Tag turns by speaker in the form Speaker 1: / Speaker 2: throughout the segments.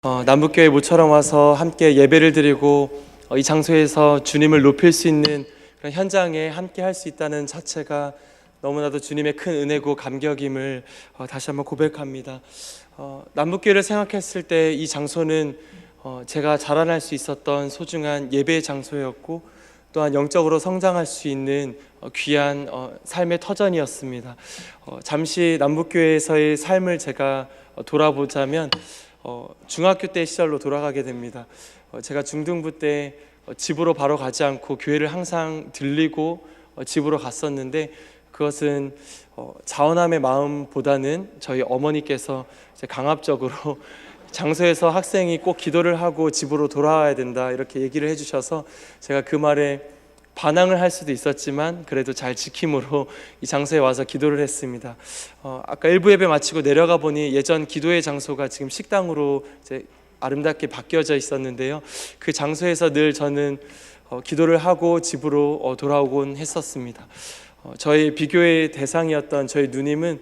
Speaker 1: 남북교회 모처럼 와서 함께 예배를 드리고 이 장소에서 주님을 높일 수 있는 그런 현장에 함께 할 수 있다는 자체가 너무나도 주님의 큰 은혜고 감격임을 다시 한번 고백합니다. 남북교회를 생각했을 때 이 장소는 제가 자라날 수 있었던 소중한 예배의 장소였고, 또한 영적으로 성장할 수 있는 귀한 삶의 터전이었습니다. 잠시 남북교회에서의 삶을 제가 돌아보자면 중학교 때 시절로 돌아가게 됩니다. 제가 중등부 때 집으로 바로 가지 않고 교회를 항상 들리고 집으로 갔었는데, 그것은 자원함의 마음보다는 저희 어머니께서 강압적으로 장소에서 학생이 꼭 기도를 하고 집으로 돌아와야 된다 이렇게 얘기를 해주셔서, 제가 그 말에 반항을 할 수도 있었지만 그래도 잘 지킴으로 이 장소에 와서 기도를 했습니다. 아까 일부 예배 마치고 내려가 보니 예전 기도의 장소가 지금 식당으로 이제 아름답게 바뀌어져 있었는데요, 그 장소에서 늘 저는 기도를 하고 집으로 돌아오곤 했었습니다. 저희 비교의 대상이었던 저희 누님은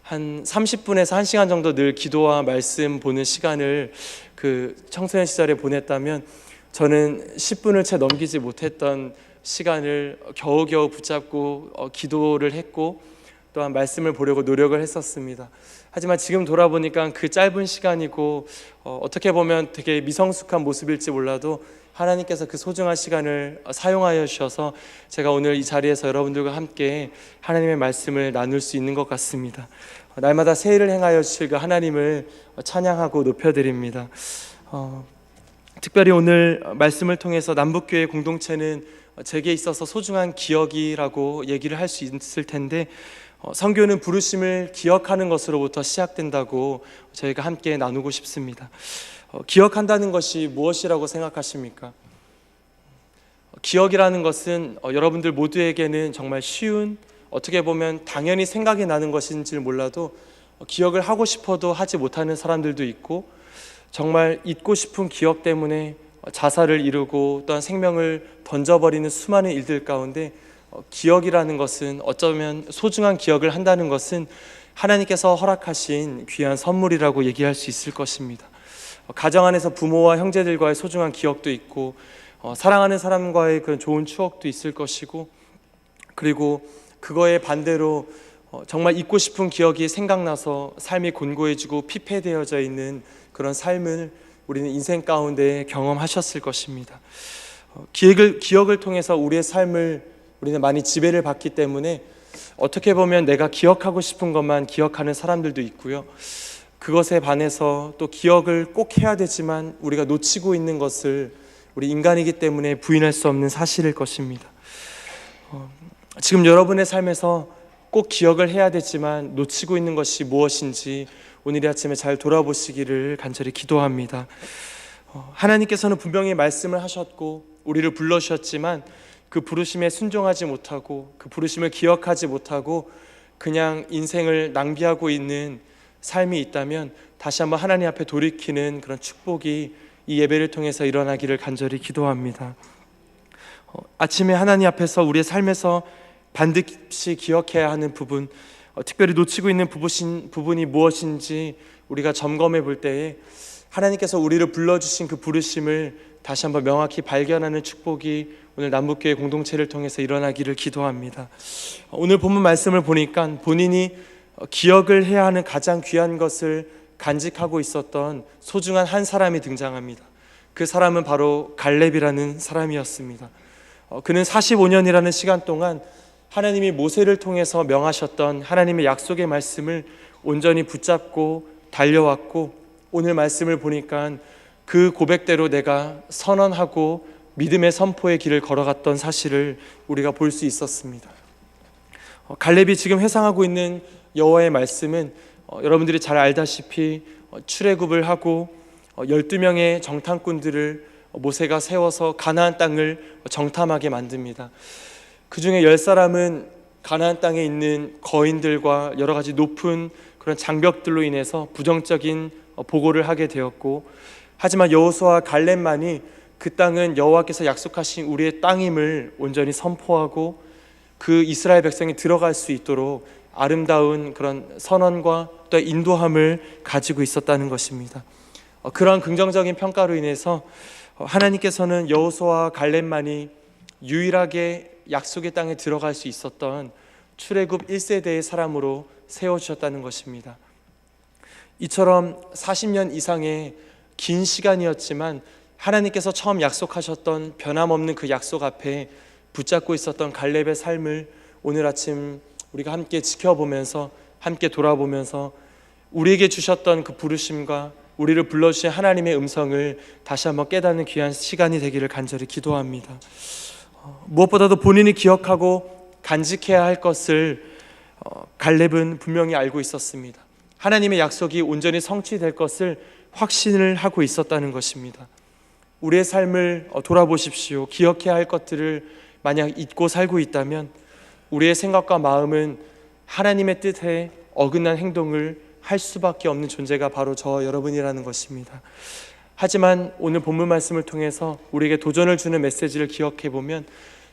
Speaker 1: 한 30분에서 1시간 정도 늘 기도와 말씀 보는 시간을 그 청소년 시절에 보냈다면, 저는 10분을 채 넘기지 못했던 시간을 겨우겨우 붙잡고 기도를 했고, 또한 말씀을 보려고 노력을 했었습니다. 하지만 지금 돌아보니까 그 짧은 시간이고 어떻게 보면 되게 미성숙한 모습일지 몰라도 하나님께서 그 소중한 시간을 사용하여 주셔서 제가 오늘 이 자리에서 여러분들과 함께 하나님의 말씀을 나눌 수 있는 것 같습니다. 날마다 새 일을 행하여 주실 그 하나님을 찬양하고 높여드립니다. 특별히 오늘 말씀을 통해서 남북교회 공동체는 제게 있어서 소중한 기억이라고 얘기를 할 수 있을 텐데, 선교는 부르심을 기억하는 것으로부터 시작된다고 저희가 함께 나누고 싶습니다. 기억한다는 것이 무엇이라고 생각하십니까? 기억이라는 것은 여러분들 모두에게는 정말 쉬운, 어떻게 보면 당연히 생각이 나는 것인지 몰라도 기억을 하고 싶어도 하지 못하는 사람들도 있고, 정말 잊고 싶은 기억 때문에 자살을 이루고 또한 생명을 던져버리는 수많은 일들 가운데, 기억이라는 것은, 어쩌면 소중한 기억을 한다는 것은 하나님께서 허락하신 귀한 선물이라고 얘기할 수 있을 것입니다. 가정 안에서 부모와 형제들과의 소중한 기억도 있고, 사랑하는 사람과의 그런 좋은 추억도 있을 것이고, 그리고 그거에 반대로 정말 잊고 싶은 기억이 생각나서 삶이 곤고해지고 피폐되어져 있는 그런 삶을 우리는 인생 가운데 경험하셨을 것입니다. 기억을 통해서 우리의 삶을 우리는 많이 지배를 받기 때문에 어떻게 보면 내가 기억하고 싶은 것만 기억하는 사람들도 있고요, 그것에 반해서 또 기억을 꼭 해야 되지만 우리가 놓치고 있는 것을 우리 인간이기 때문에 부인할 수 없는 사실일 것입니다. 지금 여러분의 삶에서 꼭 기억을 해야 되지만 놓치고 있는 것이 무엇인지 오늘 이 아침에 잘 돌아보시기를 간절히 기도합니다. 하나님께서는 분명히 말씀을 하셨고 우리를 불러주셨지만 그 부르심에 순종하지 못하고 그 부르심을 기억하지 못하고 그냥 인생을 낭비하고 있는 삶이 있다면 다시 한번 하나님 앞에 돌이키는 그런 축복이 이 예배를 통해서 일어나기를 간절히 기도합니다. 아침에 하나님 앞에서 우리의 삶에서 반드시 기억해야 하는 부분, 특별히 놓치고 있는 부분이 무엇인지 우리가 점검해 볼 때에 하나님께서 우리를 불러주신 그 부르심을 다시 한번 명확히 발견하는 축복이 오늘 남북교회 공동체를 통해서 일어나기를 기도합니다. 오늘 본문 말씀을 보니까 본인이 기억을 해야 하는 가장 귀한 것을 간직하고 있었던 소중한 한 사람이 등장합니다. 그 사람은 바로 갈렙이라는 사람이었습니다. 그는 45년이라는 시간 동안 하나님이 모세를 통해서 명하셨던 하나님의 약속의 말씀을 온전히 붙잡고 달려왔고, 오늘 말씀을 보니까 그 고백대로 내가 선언하고 믿음의 선포의 길을 걸어갔던 사실을 우리가 볼 수 있었습니다. 갈렙이 지금 회상하고 있는 여호와의 말씀은 여러분들이 잘 알다시피 출애굽을 하고 12명의 정탐꾼들을 모세가 세워서 가나안 땅을 정탐하게 만듭니다. 그 중에 10사람은 가나안 땅에 있는 거인들과 여러 가지 높은 그런 장벽들로 인해서 부정적인 보고를 하게 되었고, 하지만 여호수아와 갈렙만이 그 땅은 여호와께서 약속하신 우리의 땅임을 온전히 선포하고 그 이스라엘 백성이 들어갈 수 있도록 아름다운 그런 선언과 또 인도함을 가지고 있었다는 것입니다. 그러한 긍정적인 평가로 인해서 하나님께서는 여호수아와 갈렙만이 유일하게 약속의 땅에 들어갈 수 있었던 출애굽 1세대의 사람으로 세워주셨다는 것입니다. 이처럼 40년 이상의 긴 시간이었지만 하나님께서 처음 약속하셨던 변함없는 그 약속 앞에 붙잡고 있었던 갈렙의 삶을 오늘 아침 우리가 함께 지켜보면서, 함께 돌아보면서 우리에게 주셨던 그 부르심과 우리를 불러주신 하나님의 음성을 다시 한번 깨닫는 귀한 시간이 되기를 간절히 기도합니다. 무엇보다도 본인이 기억하고 간직해야 할 것을 갈렙은 분명히 알고 있었습니다. 하나님의 약속이 온전히 성취될 것을 확신을 하고 있었다는 것입니다. 우리의 삶을 돌아보십시오. 기억해야 할 것들을 만약 잊고 살고 있다면 우리의 생각과 마음은 하나님의 뜻에 어긋난 행동을 할 수밖에 없는 존재가 바로 저 여러분이라는 것입니다. 하지만 오늘 본문 말씀을 통해서 우리에게 도전을 주는 메시지를 기억해 보면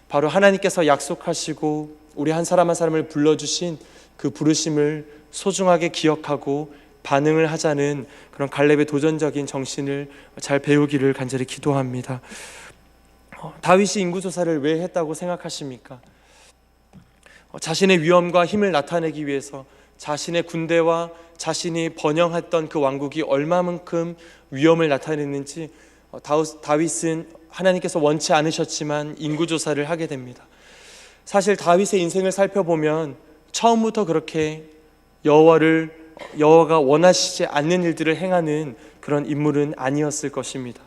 Speaker 1: 바로 하나님께서 약속하시고 우리 한 사람 한 사람을 불러주신 그 부르심을 소중하게 기억하고 반응을 하자는 그런 갈렙의 도전적인 정신을 잘 배우기를 간절히 기도합니다. 다윗이 인구조사를 왜 했다고 생각하십니까? 자신의 위엄과 힘을 나타내기 위해서 자신의 군대와 자신이 번영했던 그 왕국이 얼마만큼 위엄을 나타냈는지 다윗은 하나님께서 원치 않으셨지만 인구조사를 하게 됩니다. 사실 다윗의 인생을 살펴보면 처음부터 그렇게 여호와가 원하시지 않는 일들을 행하는 그런 인물은 아니었을 것입니다.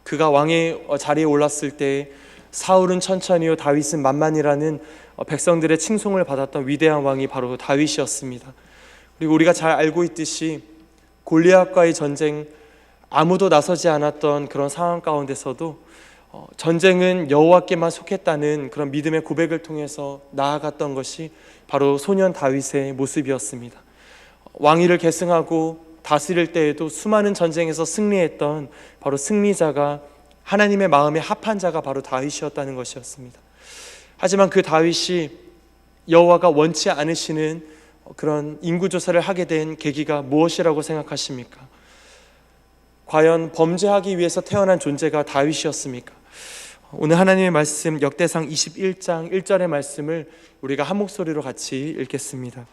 Speaker 1: 그가 왕의 자리에 올랐을 때 사울은 천천히요 다윗은 만만이라는 백성들의 칭송을 받았던 위대한 왕이 바로 다윗이었습니다. 그리고 우리가 잘 알고 있듯이 골리앗과의 전쟁, 아무도 나서지 않았던 그런 상황 가운데서도 전쟁은 여호와께만 속했다는 그런 믿음의 고백을 통해서 나아갔던 것이 바로 소년 다윗의 모습이었습니다. 왕위를 계승하고 다스릴 때에도 수많은 전쟁에서 승리했던 바로 승리자가, 하나님의 마음에 합한 자가 바로 다윗이었다는 것이었습니다. 하지만 그 다윗이 여호와가 원치 않으시는 그런 인구조사를 하게 된 계기가 무엇이라고 생각하십니까? 과연 범죄하기 위해서 태어난 존재가 다윗이었습니까? 오늘 하나님의 말씀 역대상 21장 1절의 말씀을 우리가 한 목소리로 같이 읽겠습니다.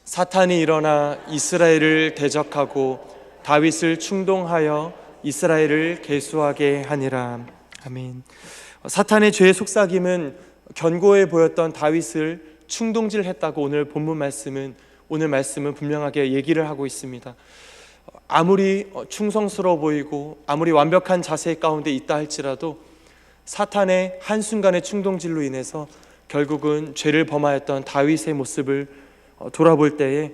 Speaker 1: 사탄이 일어나 이스라엘을 대적하고 다윗을 충동하여 이스라엘을 계수하게 하니라. 아멘. 사탄의 죄의 속삭임은 견고해 보였던 다윗을 충동질했다고 오늘 말씀은 분명하게 얘기를 하고 있습니다. 아무리 충성스러워 보이고 아무리 완벽한 자세 가운데 있다 할지라도 사탄의 한순간의 충동질로 인해서 결국은 죄를 범하였던 다윗의 모습을 돌아볼 때에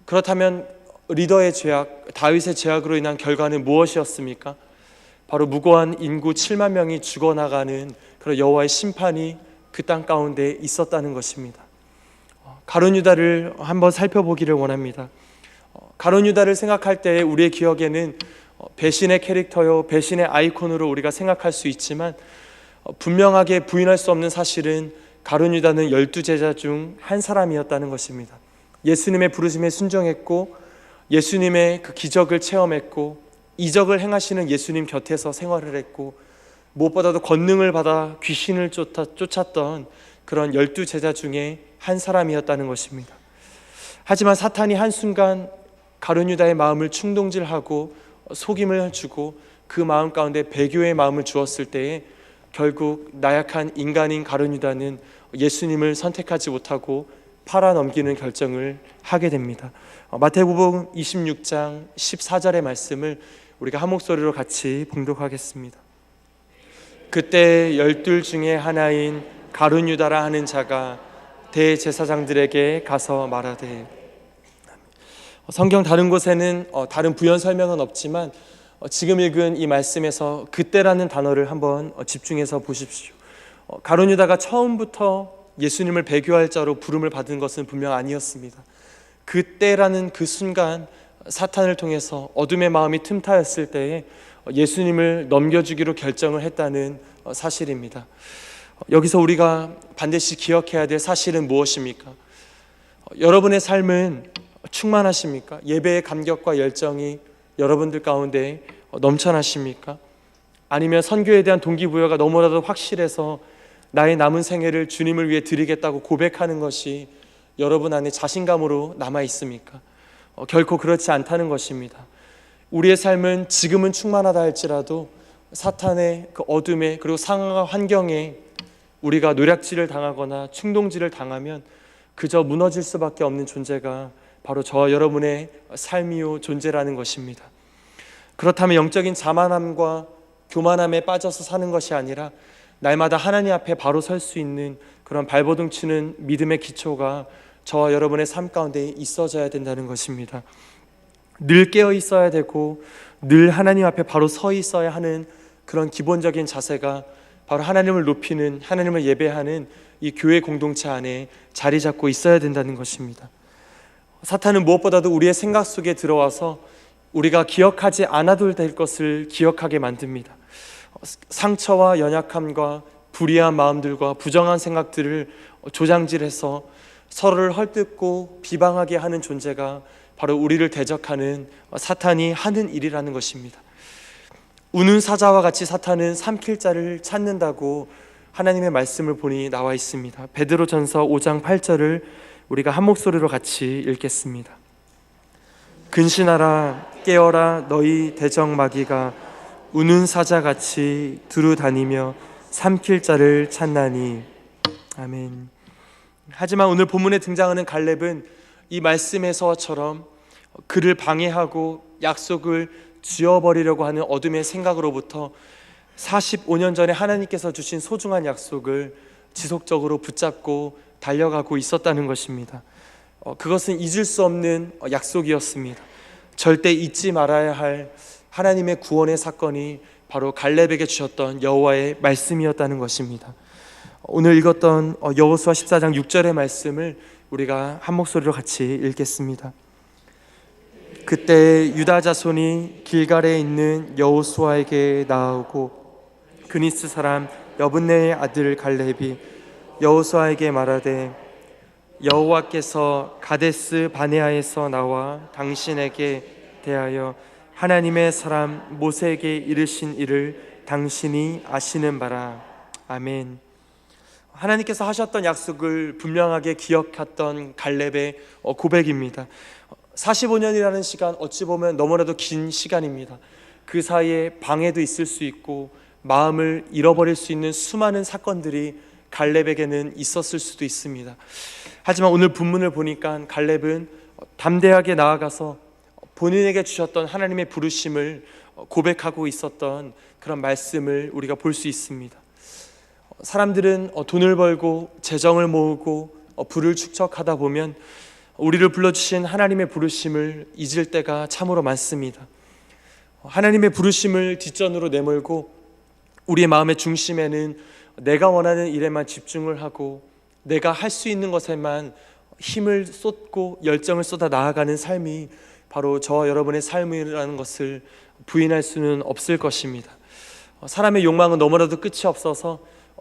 Speaker 1: 그렇다면 리더의 죄악, 다윗의 죄악으로 인한 결과는 무엇이었습니까? 바로 무고한 인구 7만 명이 죽어나가는 그런 여호와의 심판이 그 땅 가운데 있었다는 것입니다. 가룟 유다를 한번 살펴보기를 원합니다. 가룟 유다를 생각할 때 우리의 기억에는 배신의 캐릭터요, 배신의 아이콘으로 우리가 생각할 수 있지만 분명하게 부인할 수 없는 사실은 가룟 유다는 12제자 중 한 사람이었다는 것입니다. 예수님의 부르심에 순종했고 예수님의 그 기적을 체험했고 이적을 행하시는 예수님 곁에서 생활을 했고 무엇보다도 권능을 받아 귀신을 쫓았던 그런 12제자 중에 한 사람이었다는 것입니다. 하지만 사탄이 한순간 가룟 유다의 마음을 충동질하고 속임을 주고 그 마음 가운데 배교의 마음을 주었을 때에 결국 나약한 인간인 가룟 유다는 예수님을 선택하지 못하고 팔아넘기는 결정을 하게 됩니다. 마태복음 26장 14절의 말씀을 우리가 한 목소리로 같이 봉독하겠습니다. 그때 12 중에 하나인 가룟 유다라 하는 자가 대제사장들에게 가서 말하되, 성경 다른 곳에는 다른 부연 설명은 없지만 지금 읽은 이 말씀에서 그때라는 단어를 한번 집중해서 보십시오. 가룟 유다가 처음부터 예수님을 배교할 자로 부름을 받은 것은 분명 아니었습니다. 그때라는 그 순간 사탄을 통해서 어둠의 마음이 틈타였을 때에 예수님을 넘겨주기로 결정을 했다는 사실입니다. 여기서 우리가 반드시 기억해야 될 사실은 무엇입니까? 여러분의 삶은 충만하십니까? 예배의 감격과 열정이 여러분들 가운데 넘쳐나십니까? 아니면 선교에 대한 동기부여가 너무나도 확실해서 나의 남은 생애를 주님을 위해 드리겠다고 고백하는 것이 여러분 안에 자신감으로 남아 있습니까? 결코 그렇지 않다는 것입니다. 우리의 삶은 지금은 충만하다 할지라도 사탄의 그 어둠에, 그리고 상황과 환경에 우리가 노략질을 당하거나 충동질을 당하면 그저 무너질 수밖에 없는 존재가 바로 저와 여러분의 삶이요 존재라는 것입니다. 그렇다면 영적인 자만함과 교만함에 빠져서 사는 것이 아니라 날마다 하나님 앞에 바로 설 수 있는 그런 발버둥 치는 믿음의 기초가 저와 여러분의 삶 가운데 있어져야 된다는 것입니다. 늘 깨어 있어야 되고 늘 하나님 앞에 바로 서 있어야 하는 그런 기본적인 자세가 바로 하나님을 높이는, 하나님을 예배하는 이 교회 공동체 안에 자리 잡고 있어야 된다는 것입니다. 사탄은 무엇보다도 우리의 생각 속에 들어와서 우리가 기억하지 않아도 될 것을 기억하게 만듭니다. 상처와 연약함과 불의한 마음들과 부정한 생각들을 조장질해서 서로를 헐뜯고 비방하게 하는 존재가 바로 우리를 대적하는 사탄이 하는 일이라는 것입니다. 우는 사자와 같이 사탄은 삼킬 자를 찾는다고 하나님의 말씀을 보니 나와 있습니다. 베드로전서 5장 8절을 우리가 한 목소리로 같이 읽겠습니다. 근신하라, 깨어라, 너희 대적마귀가 우는 사자같이 두루 다니며 삼킬 자를 찾나니. 아멘. 하지만 오늘 본문에 등장하는 갈렙은 이 말씀에서처럼 그를 방해하고 약속을 지워버리려고 하는 어둠의 생각으로부터 45년 전에 하나님께서 주신 소중한 약속을 지속적으로 붙잡고 달려가고 있었다는 것입니다. 그것은 잊을 수 없는 약속이었습니다. 절대 잊지 말아야 할 하나님의 구원의 사건이 바로 갈렙에게 주셨던 여호와의 말씀이었다는 것입니다. 오늘 읽었던 여호수아 14장 6절의 말씀을 우리가 한 목소리로 같이 읽겠습니다. 그때 유다 자손이 길갈에 있는 여호수아에게 나아오고 그니스 사람 여분네의 아들 갈렙이 여호수아에게 말하되 여호와께서 가데스 바네아에서 나와 당신에게 대하여 하나님의 사람 모세에게 이르신 일을 당신이 아시는 바라. 아멘. 하나님께서 하셨던 약속을 분명하게 기억했던 갈렙의 고백입니다. 45년이라는 시간, 어찌 보면 너무나도 긴 시간입니다. 그 사이에 방해도 있을 수 있고 마음을 잃어버릴 수 있는 수많은 사건들이 갈렙에게는 있었을 수도 있습니다. 하지만 오늘 본문을 보니까 갈렙은 담대하게 나아가서 본인에게 주셨던 하나님의 부르심을 고백하고 있었던 그런 말씀을 우리가 볼 수 있습니다. 사람들은 돈을 벌고 재정을 모으고 부를 축적하다 보면 우리를 불러주신 하나님의 부르심을 잊을 때가 참으로 많습니다. 하나님의 부르심을 뒷전으로 내몰고 우리의 마음의 중심에는 내가 원하는 일에만 집중을 하고 내가 할 수 있는 것에만 힘을 쏟고 열정을 쏟아 나아가는 삶이 바로 저와 여러분의 삶이라는 것을 부인할 수는 없을 것입니다. 사람의 욕망은 너무나도 끝이 없어서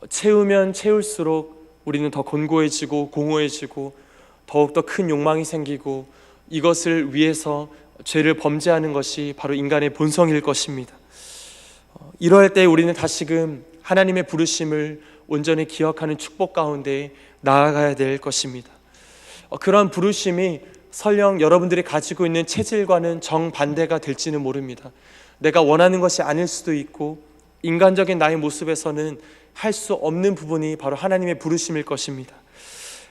Speaker 1: 채우면 채울수록 우리는 더 곤고해지고 공허해지고 더욱더 큰 욕망이 생기고 이것을 위해서 죄를 범죄하는 것이 바로 인간의 본성일 것입니다. 이러할 때 우리는 다시금 하나님의 부르심을 온전히 기억하는 축복 가운데 나아가야 될 것입니다. 그러한 부르심이 설령 여러분들이 가지고 있는 체질과는 정반대가 될지는 모릅니다. 내가 원하는 것이 아닐 수도 있고 인간적인 나의 모습에서는 할 수 없는 부분이 바로 하나님의 부르심일 것입니다.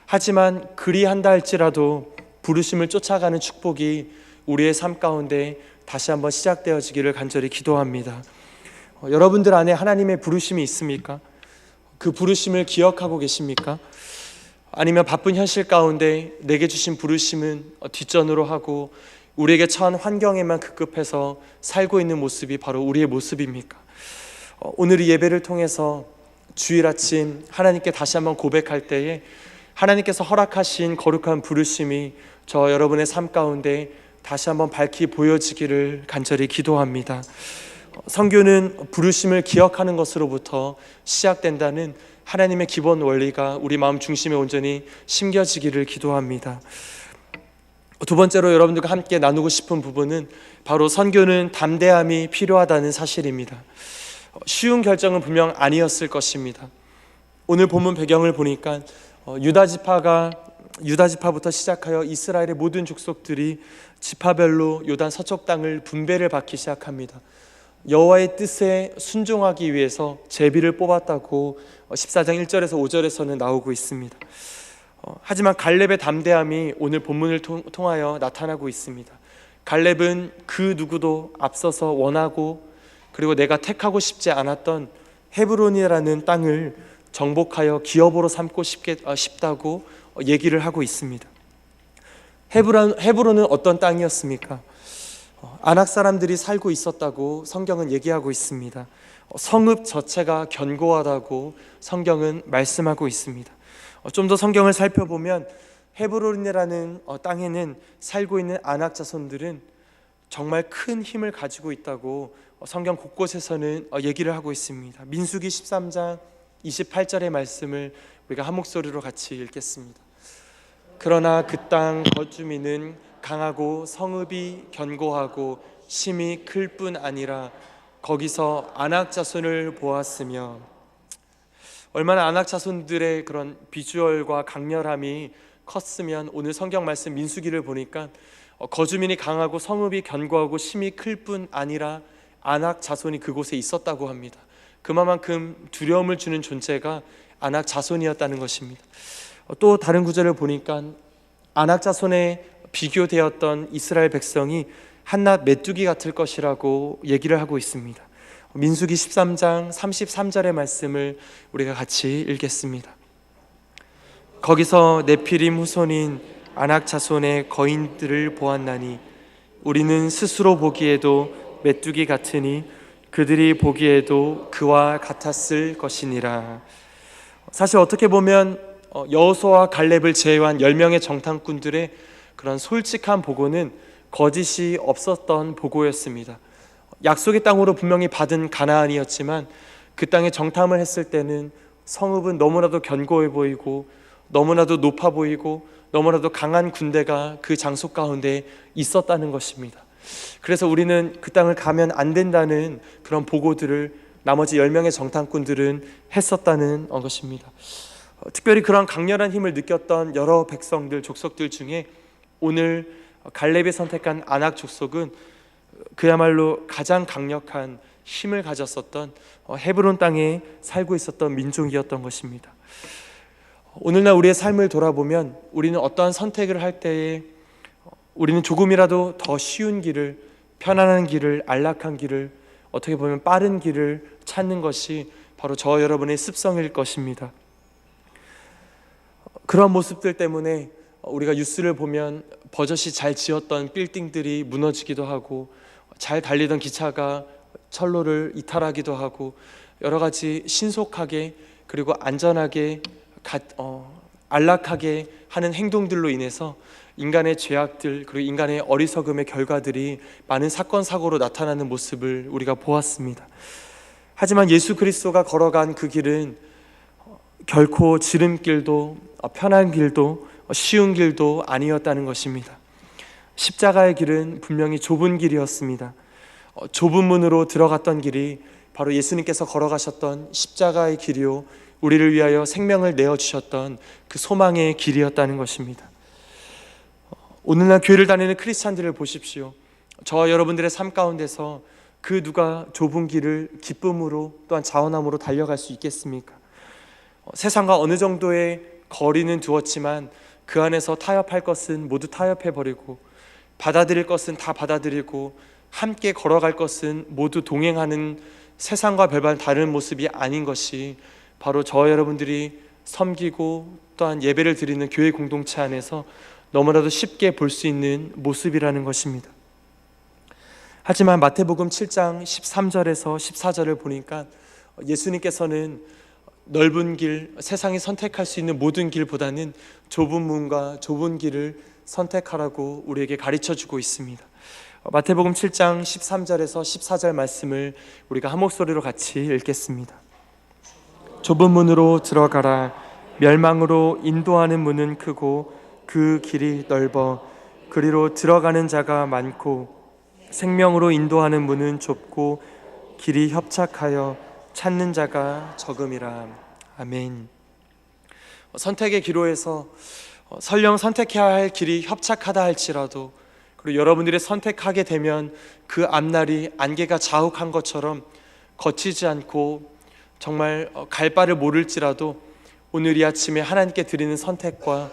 Speaker 1: 하지만 그리한다 할지라도 부르심을 쫓아가는 축복이 우리의 삶 가운데 다시 한번 시작되어지기를 간절히 기도합니다. 여러분들 안에 하나님의 부르심이 있습니까? 그 부르심을 기억하고 계십니까? 아니면 바쁜 현실 가운데 내게 주신 부르심은 뒷전으로 하고 우리에게 처한 환경에만 급급해서 살고 있는 모습이 바로 우리의 모습입니까? 오늘 이 예배를 통해서 주일 아침 하나님께 다시 한번 고백할 때에 하나님께서 허락하신 거룩한 부르심이 저 여러분의 삶 가운데 다시 한번 밝히 보여지기를 간절히 기도합니다. 선교는 부르심을 기억하는 것으로부터 시작된다는 하나님의 기본 원리가 우리 마음 중심에 온전히 심겨지기를 기도합니다. 두 번째로 여러분들과 함께 나누고 싶은 부분은 바로 선교는 담대함이 필요하다는 사실입니다. 쉬운 결정은 분명 아니었을 것입니다. 오늘 본문 배경을 보니까 유다지파부터 시작하여 이스라엘의 모든 족속들이 지파별로 요단 서쪽 땅을 분배를 받기 시작합니다. 여호와의 뜻에 순종하기 위해서 제비를 뽑았다고 14장 1절에서 5절에서는 나오고 있습니다. 하지만 갈렙의 담대함이 오늘 본문을 통하여 나타나고 있습니다. 갈렙은 그 누구도 앞서서 원하고 그리고 내가 택하고 싶지 않았던 헤브론이라는 땅을 정복하여 기업으로 삼고 싶다고 얘기를 하고 있습니다. 헤브론은 어떤 땅이었습니까? 아낙 사람들이 살고 있었다고 성경은 얘기하고 있습니다. 성읍 자체가 견고하다고 성경은 말씀하고 있습니다. 좀 더 성경을 살펴보면 헤브론이라는 땅에는 살고 있는 아낙 자손들은 정말 큰 힘을 가지고 있다고 성경 곳곳에서는 얘기를 하고 있습니다. 민수기 13장 28절의 말씀을 우리가 한 목소리로 같이 읽겠습니다. 그러나 그 땅 거주민은 강하고 성읍이 견고하고 심이 클 뿐 아니라 거기서 아낙 자손을 보았으며, 얼마나 아낙 자손들의 그런 비주얼과 강렬함이 컸으면 오늘 성경 말씀 민수기를 보니까 거주민이 강하고 성읍이 견고하고 심이 클 뿐 아니라 아낙 자손이 그곳에 있었다고 합니다. 그만큼 두려움을 주는 존재가 아낙 자손이었다는 것입니다. 또 다른 구절을 보니까 아낙 자손에 비교되었던 이스라엘 백성이 한낱 메뚜기 같을 것이라고 얘기를 하고 있습니다. 민수기 13장 33절의 말씀을 우리가 같이 읽겠습니다. 거기서 네피림 후손인 아낙 자손의 거인들을 보았나니 우리는 스스로 보기에도 메뚜기 같으니 그들이 보기에도 그와 같았을 것이니라. 사실 어떻게 보면 여호수아와 갈렙을 제외한 10명의 정탐꾼들의 그런 솔직한 보고는 거짓이 없었던 보고였습니다. 약속의 땅으로 분명히 받은 가나안이었지만 그 땅에 정탐을 했을 때는 성읍은 너무나도 견고해 보이고 너무나도 높아 보이고 너무나도 강한 군대가 그 장소 가운데 있었다는 것입니다. 그래서 우리는 그 땅을 가면 안 된다는 그런 보고들을 나머지 10명의 정탐꾼들은 했었다는 것입니다. 특별히 그런 강렬한 힘을 느꼈던 여러 백성들, 족속들 중에 오늘 갈렙이 선택한 아낙 족속은 그야말로 가장 강력한 힘을 가졌었던 헤브론 땅에 살고 있었던 민족이었던 것입니다. 오늘날 우리의 삶을 돌아보면 우리는 어떠한 선택을 할 때에 우리는 조금이라도 더 쉬운 길을, 편안한 길을, 안락한 길을, 어떻게 보면 빠른 길을 찾는 것이 바로 저와 여러분의 습성일 것입니다. 그런 모습들 때문에 우리가 뉴스를 보면 버젓이 잘 지었던 빌딩들이 무너지기도 하고 잘 달리던 기차가 철로를 이탈하기도 하고 여러 가지 신속하게 그리고 안전하게 안락하게 하는 행동들로 인해서 인간의 죄악들 그리고 인간의 어리석음의 결과들이 많은 사건 사고로 나타나는 모습을 우리가 보았습니다. 하지만 예수 그리스도가 걸어간 그 길은 결코 지름길도 편한 길도 쉬운 길도 아니었다는 것입니다. 십자가의 길은 분명히 좁은 길이었습니다. 좁은 문으로 들어갔던 길이 바로 예수님께서 걸어가셨던 십자가의 길이요, 우리를 위하여 생명을 내어주셨던 그 소망의 길이었다는 것입니다. 오늘날 교회를 다니는 크리스찬들을 보십시오. 저와 여러분들의 삶 가운데서 그 누가 좁은 길을 기쁨으로 또한 자원함으로 달려갈 수 있겠습니까? 세상과 어느 정도의 거리는 두었지만 그 안에서 타협할 것은 모두 타협해버리고 받아들일 것은 다 받아들이고 함께 걸어갈 것은 모두 동행하는 세상과 별반 다른 모습이 아닌 것이 바로 저와 여러분들이 섬기고 또한 예배를 드리는 교회 공동체 안에서 너무나도 쉽게 볼 수 있는 모습이라는 것입니다. 하지만 마태복음 7장 13절에서 14절을 보니까 예수님께서는 넓은 길, 세상이 선택할 수 있는 모든 길보다는 좁은 문과 좁은 길을 선택하라고 우리에게 가르쳐주고 있습니다. 마태복음 7장 13절에서 14절 말씀을 우리가 한 목소리로 같이 읽겠습니다. 좁은 문으로 들어가라. 멸망으로 인도하는 문은 크고 그 길이 넓어 그리로 들어가는 자가 많고 생명으로 인도하는 문은 좁고 길이 협착하여 찾는 자가 적음이라. 아멘. 선택의 기로에서 설령 선택해야 할 길이 협착하다 할지라도, 그리고 여러분들이 선택하게 되면 그 앞날이 안개가 자욱한 것처럼 거치지 않고 정말 갈 바를 모를지라도, 오늘 이 아침에 하나님께 드리는 선택과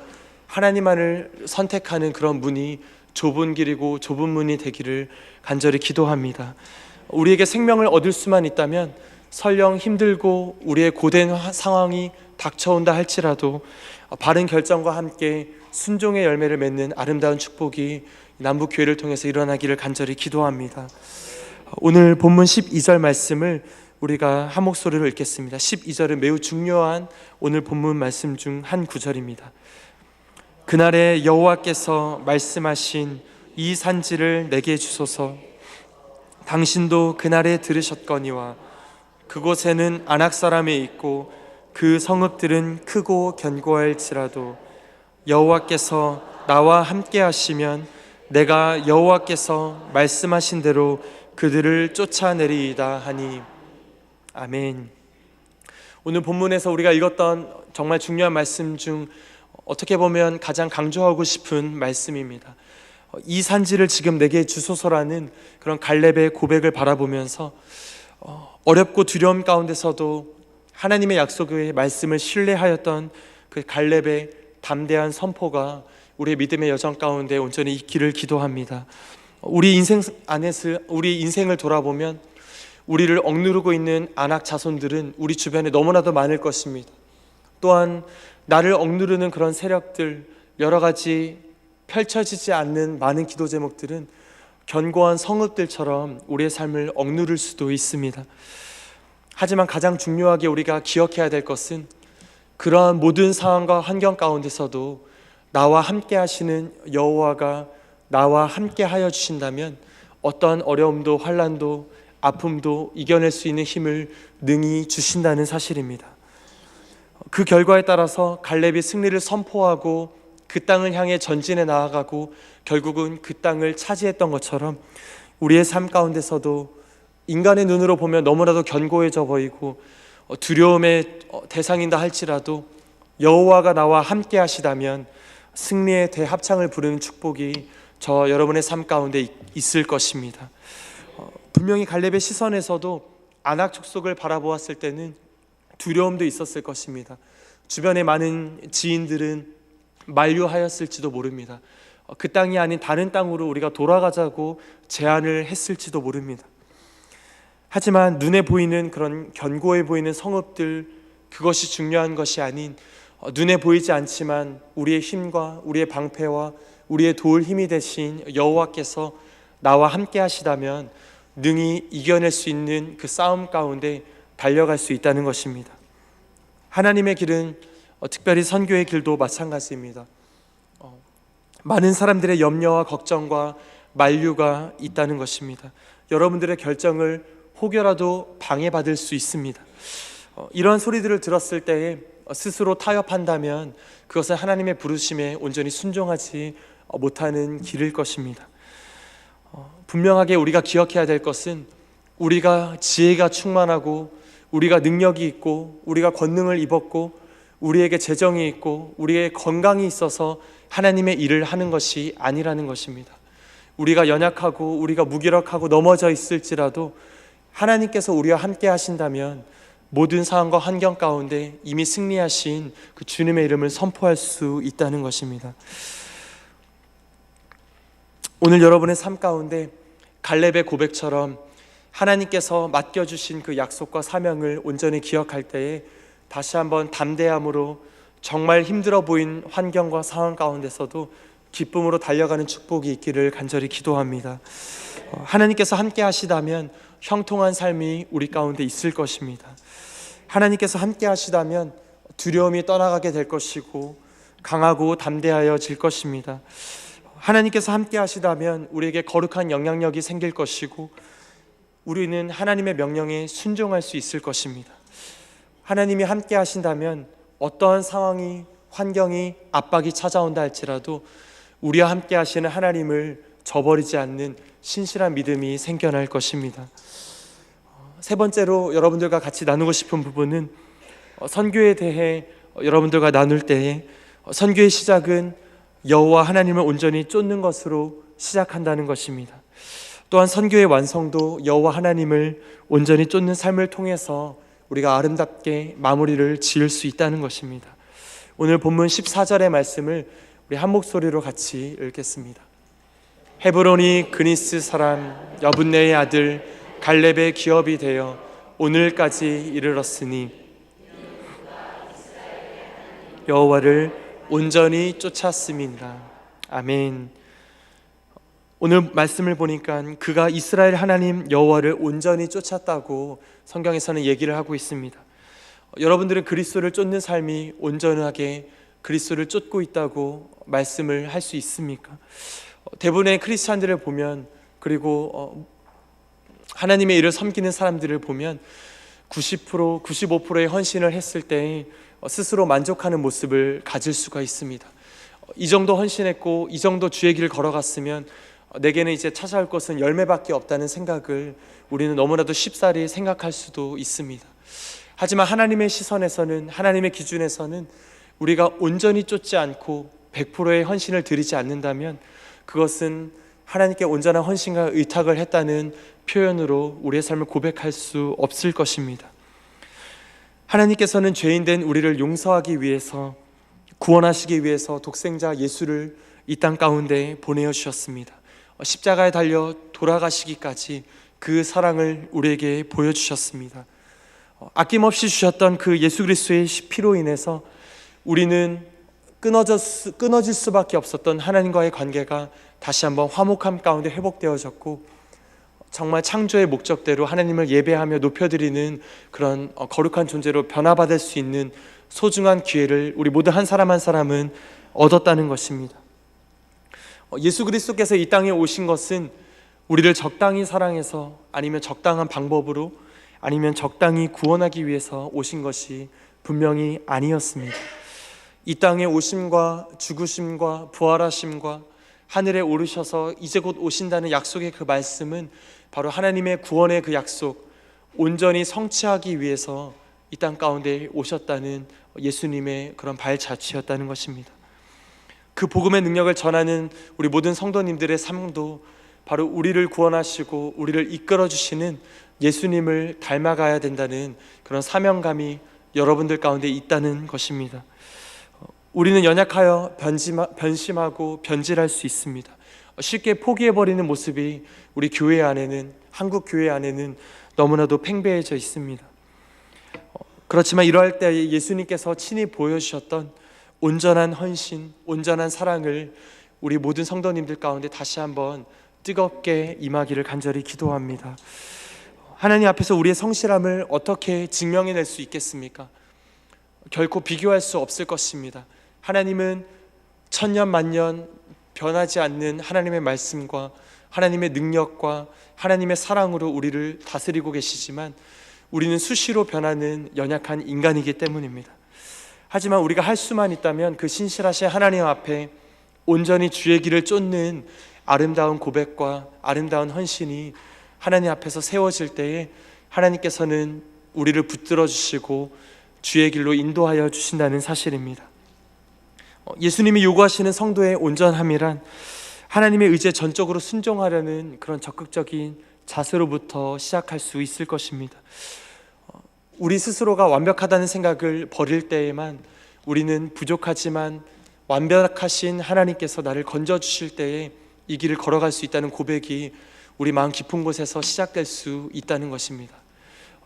Speaker 1: 하나님만을 선택하는 그런 문이 좁은 길이고 좁은 문이 되기를 간절히 기도합니다. 우리에게 생명을 얻을 수만 있다면, 설령 힘들고 우리의 고된 상황이 닥쳐온다 할지라도 바른 결정과 함께 순종의 열매를 맺는 아름다운 축복이 남북교회를 통해서 일어나기를 간절히 기도합니다. 오늘 본문 12절 말씀을 우리가 한 목소리로 읽겠습니다. 12절은 매우 중요한 오늘 본문 말씀 중 한 구절입니다. 그날에 여호와께서 말씀하신 이 산지를 내게 주소서. 당신도 그날에 들으셨거니와 그곳에는 아낙 사람이 있고 그 성읍들은 크고 견고할지라도 여호와께서 나와 함께 하시면 내가 여호와께서 말씀하신 대로 그들을 쫓아내리이다 하니. 아멘. 오늘 본문에서 우리가 읽었던 정말 중요한 말씀 중 어떻게 보면 가장 강조하고 싶은 말씀입니다. 이 산지를 지금 내게 주소서라는 그런 갈렙의 고백을 바라보면서 어렵고 두려움 가운데서도 하나님의 약속의 말씀을 신뢰하였던 그 갈렙의 담대한 선포가 우리의 믿음의 여정 가운데 온전히 있기를 기도합니다. 우리 인생을 돌아보면 우리를 억누르고 있는 아낙 자손들은 우리 주변에 너무나도 많을 것입니다. 또한 나를 억누르는 그런 세력들, 여러 가지 펼쳐지지 않는 많은 기도 제목들은 견고한 성읍들처럼 우리의 삶을 억누를 수도 있습니다. 하지만 가장 중요하게 우리가 기억해야 될 것은, 그러한 모든 상황과 환경 가운데서도 나와 함께 하시는 여호와가 나와 함께 하여 주신다면 어떠한 어려움도 환난도 아픔도 이겨낼 수 있는 힘을 능히 주신다는 사실입니다. 그 결과에 따라서 갈렙이 승리를 선포하고 그 땅을 향해 전진해 나아가고 결국은 그 땅을 차지했던 것처럼, 우리의 삶 가운데서도 인간의 눈으로 보면 너무나도 견고해져 보이고 두려움의 대상인다 할지라도 여호와가 나와 함께 하시다면 승리의 대합창을 부르는 축복이 저 여러분의 삶 가운데 있을 것입니다. 분명히 갈렙의 시선에서도 아낙 족속을 바라보았을 때는 두려움도 있었을 것입니다. 주변의 많은 지인들은 만류하였을지도 모릅니다. 그 땅이 아닌 다른 땅으로 우리가 돌아가자고 제안을 했을지도 모릅니다. 하지만 눈에 보이는 그런 견고해 보이는 성읍들, 그것이 중요한 것이 아닌 눈에 보이지 않지만 우리의 힘과 우리의 방패와 우리의 도울 힘이 되신 여호와께서 나와 함께 하시다면 능히 이겨낼 수 있는 그 싸움 가운데 달려갈 수 있다는 것입니다. 하나님의 길은 특별히 선교의 길도 마찬가지입니다. 많은 사람들의 염려와 걱정과 만류가 있다는 것입니다. 여러분들의 결정을 혹여라도 방해받을 수 있습니다. 이런 소리들을 들었을 때에 스스로 타협한다면 그것은 하나님의 부르심에 온전히 순종하지 못하는 길일 것입니다. 분명하게 우리가 기억해야 될 것은, 우리가 지혜가 충만하고 우리가 능력이 있고 우리가 권능을 입었고 우리에게 재정이 있고 우리의 건강이 있어서 하나님의 일을 하는 것이 아니라는 것입니다. 우리가 연약하고 우리가 무기력하고 넘어져 있을지라도 하나님께서 우리와 함께 하신다면 모든 상황과 환경 가운데 이미 승리하신 그 주님의 이름을 선포할 수 있다는 것입니다. 오늘 여러분의 삶 가운데 갈렙의 고백처럼 하나님께서 맡겨주신 그 약속과 사명을 온전히 기억할 때에 다시 한번 담대함으로 정말 힘들어 보인 환경과 상황 가운데서도 기쁨으로 달려가는 축복이 있기를 간절히 기도합니다. 하나님께서 함께 하시다면 형통한 삶이 우리 가운데 있을 것입니다. 하나님께서 함께 하시다면 두려움이 떠나가게 될 것이고 강하고 담대하여질 것입니다. 하나님께서 함께 하시다면 우리에게 거룩한 영향력이 생길 것이고 우리는 하나님의 명령에 순종할 수 있을 것입니다. 하나님이 함께 하신다면 어떠한 상황이, 환경이, 압박이 찾아온다 할지라도 우리와 함께 하시는 하나님을 저버리지 않는 신실한 믿음이 생겨날 것입니다. 세 번째로 여러분들과 같이 나누고 싶은 부분은 선교에 대해 여러분들과 나눌 때에 선교의 시작은 여호와 하나님을 온전히 쫓는 것으로 시작한다는 것입니다. 또한 선교의 완성도 여호와 하나님을 온전히 쫓는 삶을 통해서 우리가 아름답게 마무리를 지을 수 있다는 것입니다. 오늘 본문 14절의 말씀을 우리 한 목소리로 같이 읽겠습니다. 헤브론이 그니스 사람 여분네의 아들 갈렙의 기업이 되어 오늘까지 이르렀으니 여호와를 온전히 쫓았음이니라. 아멘. 오늘 말씀을 보니까 그가 이스라엘 하나님 여호와를 온전히 쫓았다고 성경에서는 얘기를 하고 있습니다. 여러분들은 그리스도를 쫓는 삶이 온전하게 그리스도를 쫓고 있다고 말씀을 할 수 있습니까? 대부분의 크리스찬들을 보면, 그리고 하나님의 일을 섬기는 사람들을 보면 90%, 95%의 헌신을 했을 때 스스로 만족하는 모습을 가질 수가 있습니다. 이 정도 헌신했고 이 정도 주의 길을 걸어갔으면 내게는 이제 찾아올 것은 열매밖에 없다는 생각을 우리는 너무나도 쉽사리 생각할 수도 있습니다. 하지만 하나님의 시선에서는, 하나님의 기준에서는 우리가 온전히 쫓지 않고 100%의 헌신을 드리지 않는다면 그것은 하나님께 온전한 헌신과 의탁을 했다는 표현으로 우리의 삶을 고백할 수 없을 것입니다. 하나님께서는 죄인된 우리를 용서하기 위해서, 구원하시기 위해서 독생자 예수를 이 땅 가운데 보내어 주셨습니다. 십자가에 달려 돌아가시기까지 그 사랑을 우리에게 보여주셨습니다. 아낌없이 주셨던 그 예수 그리스도의 피로 인해서 우리는 끊어질 수밖에 없었던 하나님과의 관계가 다시 한번 화목함 가운데 회복되어졌고, 정말 창조의 목적대로 하나님을 예배하며 높여드리는 그런 거룩한 존재로 변화받을 수 있는 소중한 기회를 우리 모두 한 사람 한 사람은 얻었다는 것입니다. 예수 그리스도께서 이 땅에 오신 것은 우리를 적당히 사랑해서, 아니면 적당한 방법으로, 아니면 적당히 구원하기 위해서 오신 것이 분명히 아니었습니다. 이 땅에 오심과 죽으심과 부활하심과 하늘에 오르셔서 이제 곧 오신다는 약속의 그 말씀은 바로 하나님의 구원의 그 약속, 온전히 성취하기 위해서 이 땅 가운데 오셨다는 예수님의 그런 발자취였다는 것입니다. 그 복음의 능력을 전하는 우리 모든 성도님들의 삶도 바로 우리를 구원하시고 우리를 이끌어 주시는 예수님을 닮아가야 된다는 그런 사명감이 여러분들 가운데 있다는 것입니다. 우리는 연약하여 변심하고 변질할 수 있습니다. 쉽게 포기해버리는 모습이 우리 교회 안에는, 한국 교회 안에는 너무나도 팽배해져 있습니다. 그렇지만 이러할 때 예수님께서 친히 보여주셨던 온전한 헌신, 온전한 사랑을 우리 모든 성도님들 가운데 다시 한번 뜨겁게 임하기를 간절히 기도합니다. 하나님 앞에서 우리의 성실함을 어떻게 증명해낼 수 있겠습니까? 결코 비교할 수 없을 것입니다. 하나님은 천년 만년 변하지 않는 하나님의 말씀과 하나님의 능력과 하나님의 사랑으로 우리를 다스리고 계시지만 우리는 수시로 변하는 연약한 인간이기 때문입니다. 하지만 우리가 할 수만 있다면 그 신실하신 하나님 앞에 온전히 주의 길을 쫓는 아름다운 고백과 아름다운 헌신이 하나님 앞에서 세워질 때에 하나님께서는 우리를 붙들어 주시고 주의 길로 인도하여 주신다는 사실입니다. 예수님이 요구하시는 성도의 온전함이란 하나님의 의지에 전적으로 순종하려는 그런 적극적인 자세로부터 시작할 수 있을 것입니다. 우리 스스로가 완벽하다는 생각을 버릴 때에만 우리는 부족하지만 완벽하신 하나님께서 나를 건져주실 때에 이 길을 걸어갈 수 있다는 고백이 우리 마음 깊은 곳에서 시작될 수 있다는 것입니다.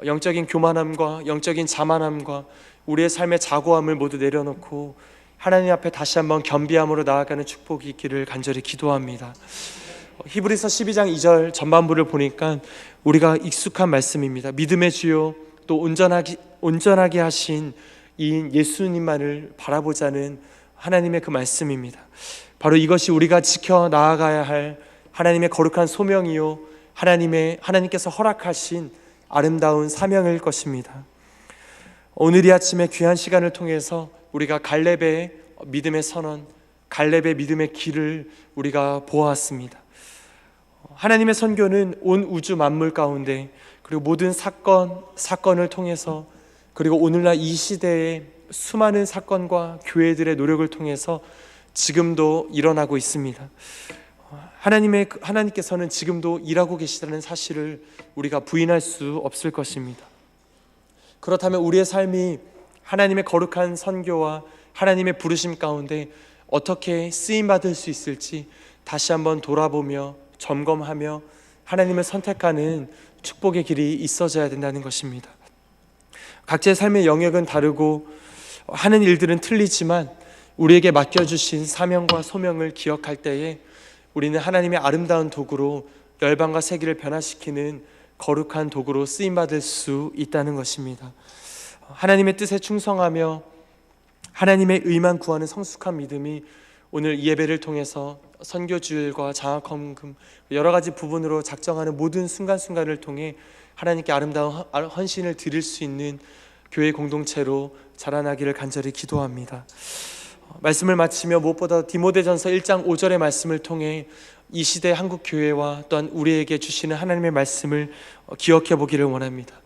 Speaker 1: 영적인 교만함과 영적인 자만함과 우리의 삶의 자고함을 모두 내려놓고 하나님 앞에 다시 한번 겸비함으로 나아가는 축복이 있기를 간절히 기도합니다. 히브리서 12장 2절 전반부를 보니까 우리가 익숙한 말씀입니다. 믿음의 주요 또 온전하게 하신 이 예수님만을 바라보자는 하나님의 그 말씀입니다. 바로 이것이 우리가 지켜 나아가야 할 하나님의 거룩한 소명이요 하나님께서 허락하신 아름다운 사명일 것입니다. 오늘 이 아침에 귀한 시간을 통해서 우리가 갈렙의 믿음의 선언, 갈렙의 믿음의 길을 우리가 보았습니다. 하나님의 선교는 온 우주 만물 가운데, 그리고 모든 사건을 통해서, 그리고 오늘날 이 시대의 수많은 사건과 교회들의 노력을 통해서 지금도 일어나고 있습니다. 하나님께서는 지금도 일하고 계시다는 사실을 우리가 부인할 수 없을 것입니다. 그렇다면 우리의 삶이 하나님의 거룩한 선교와 하나님의 부르심 가운데 어떻게 쓰임받을 수 있을지 다시 한번 돌아보며 점검하며 하나님을 선택하는 축복의 길이 있어져야 된다는 것입니다. 각자의 삶의 영역은 다르고 하는 일들은 틀리지만 우리에게 맡겨주신 사명과 소명을 기억할 때에 우리는 하나님의 아름다운 도구로 열방과 세계를 변화시키는 거룩한 도구로 쓰임받을 수 있다는 것입니다. 하나님의 뜻에 충성하며 하나님의 의만 구하는 성숙한 믿음이 오늘 이 예배를 통해서 선교주일과 장학헌금 여러 가지 부분으로 작정하는 모든 순간순간을 통해 하나님께 아름다운 헌신을 드릴 수 있는 교회 공동체로 자라나기를 간절히 기도합니다. 말씀을 마치며 무엇보다 디모데전서 1장 5절의 말씀을 통해 이 시대 한국 교회와 또한 우리에게 주시는 하나님의 말씀을 기억해 보기를 원합니다.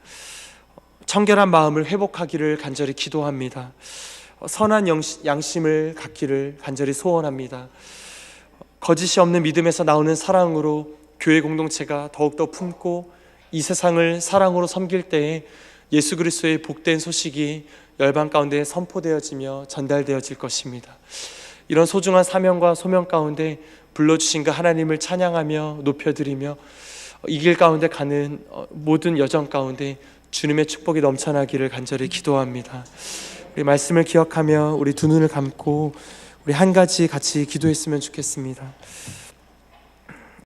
Speaker 1: 청결한 마음을 회복하기를 간절히 기도합니다. 선한 양심을 갖기를 간절히 소원합니다. 거짓이 없는 믿음에서 나오는 사랑으로 교회 공동체가 더욱더 품고 이 세상을 사랑으로 섬길 때에 예수 그리스도의 복된 소식이 열방 가운데 선포되어지며 전달되어질 것입니다. 이런 소중한 사명과 소명 가운데 불러주신 그 하나님을 찬양하며 높여드리며 이 길 가운데 가는 모든 여정 가운데 주님의 축복이 넘쳐나기를 간절히 기도합니다. 우리 말씀을 기억하며 우리 두 눈을 감고 우리 한 가지 같이 기도했으면 좋겠습니다.